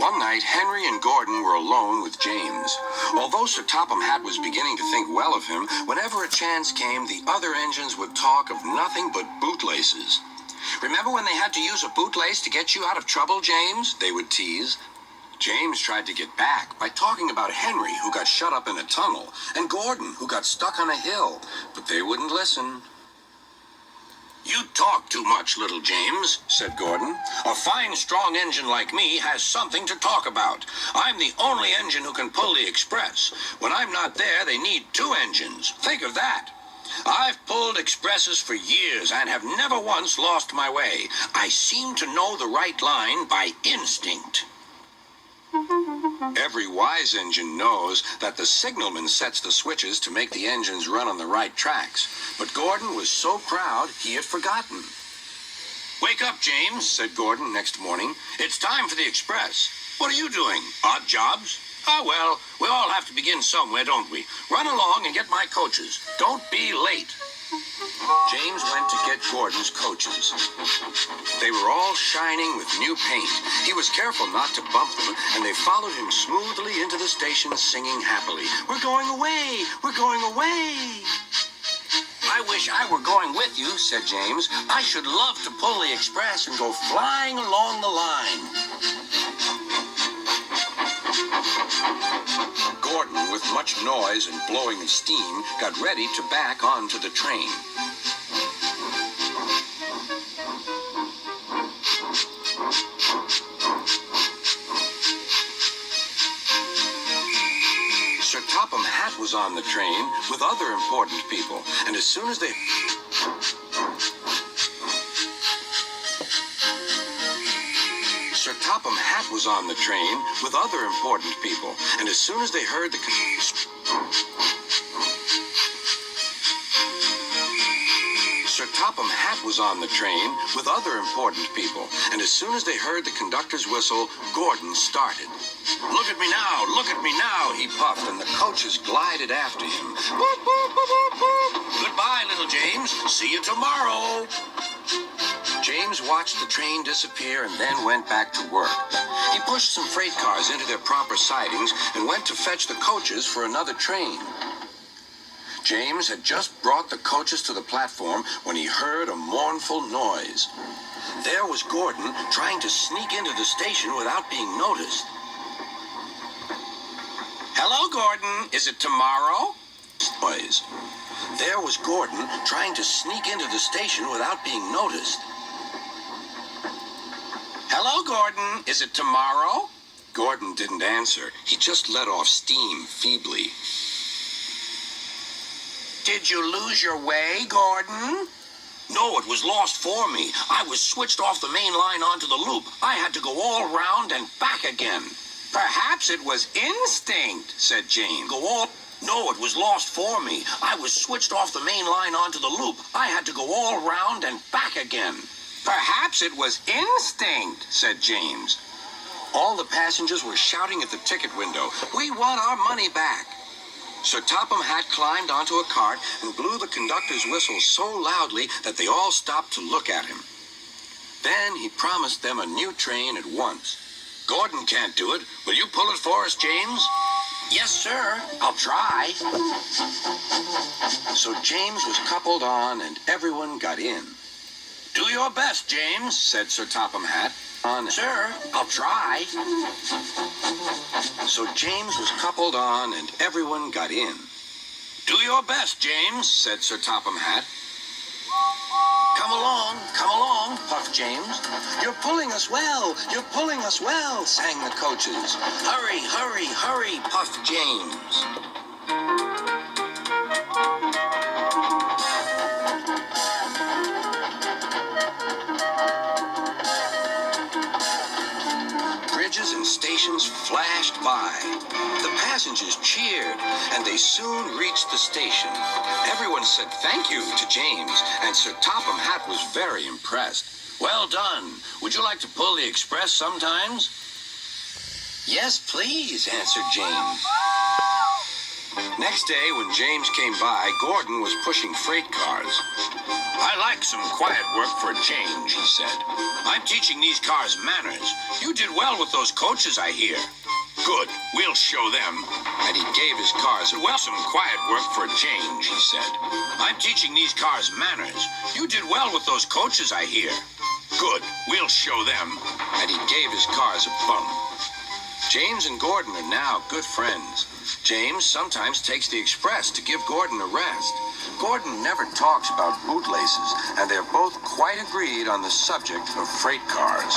One night, Henry and Gordon were alone with James. Although Sir Topham Hatt was beginning to think well of him, whenever a chance came, the other engines would talk of nothing but bootlaces. "Remember when they had to use a bootlace to get you out of trouble, James?" they would tease. James tried to get back by talking about Henry, who got shut up in a tunnel, and Gordon, who got stuck on a hill, but they wouldn't listen. "You talk too much, little James," said Gordon. "A fine, strong engine like me has something to talk about. I'm the only engine who can pull the express. When I'm not there, they need two engines. Think of that. I've pulled expresses for years and have never once lost my way. I seem to know the right line by instinct." Every wise engine knows that the signalman sets the switches to make the engines run on the right tracks. But Gordon was so proud he had forgotten. "Wake up, James," said Gordon next morning. "It's time for the express. What are you doing? Odd jobs? Ah, well, we all have to begin somewhere, don't we? Run along and get my coaches. Don't be late." James went to get Gordon's coaches. They were all shining with new paint. He was careful not to bump them, and they followed him smoothly into the station, singing happily, "We're going away! We're going away!" "I wish I were going with you," said James. "I should love to pull the express and go flying along the line." Gordon, with much noise and blowing of steam, got ready to back onto the train. Sir Topham Hatt was on the train with other important people, and as soon as they... Sir Topham Hatt was on the train with other important people, and as soon as they heard the... Sir Topham Hatt was on the train with other important people, and as soon as they heard the conductor's whistle, Gordon started. "Look at me now, look at me now," he puffed, and the coaches glided after him. "Boop, boop, boop, boop, boop. Goodbye, little James. See you tomorrow." James watched the train disappear and then went back to work. He pushed some freight cars into their proper sidings and went to fetch the coaches for another train. James had just brought the coaches to the platform when he heard a mournful noise. There was Gordon trying to sneak into the station without being noticed. "Hello, Gordon. Is it tomorrow?" Noise. There was Gordon trying to sneak into the station without being noticed. "Hello, Gordon. Is it tomorrow?" Gordon didn't answer. He just let off steam feebly. "Did you lose your way, Gordon?" "No, it was lost for me. I was switched off the main line onto the loop. I had to go all round and back again." "Perhaps it was instinct," said James. "No, it was lost for me. I was switched off the main line onto the loop. I had to go all round and back again." "Perhaps it was instinct," said James. All the passengers were shouting at the ticket window, "We want our money back." Sir Topham Hatt climbed onto a cart and blew the conductor's whistle so loudly that they all stopped to look at him. Then he promised them a new train at once. "Gordon can't do it. Will you pull it for us, James?" "Yes, sir. I'll try." So James was coupled on and everyone got in. "Do your best, James," said Sir Topham Hatt. "Sir, I'll try." So James was coupled on and everyone got in. "Do your best, James," said Sir Topham Hatt. Come along, puffed James. "You're pulling us well, you're pulling us well," sang the coaches. "Hurry, hurry, hurry," puffed James. Bridges and stations flashed by. The passengers cheered, and they soon reached the station. Everyone said thank you to James, and Sir Topham Hatt was very impressed. "Well done. Would you like to pull the express sometimes?" "Yes, please," answered James. Next day, when James came by, Gordon was pushing freight cars. I like some quiet work for a change, he said. I'm teaching these cars manners. You did well with those coaches, I hear. Good, we'll show them. And he gave his cars some quiet work for a change, he said. I'm teaching these cars manners. You did well with those coaches, I hear. Good, we'll show them. And he gave his cars a bump. James and Gordon are now good friends. James sometimes takes the express to give Gordon a rest. Gordon never talks about bootlaces, and they're both quite agreed on the subject of freight cars.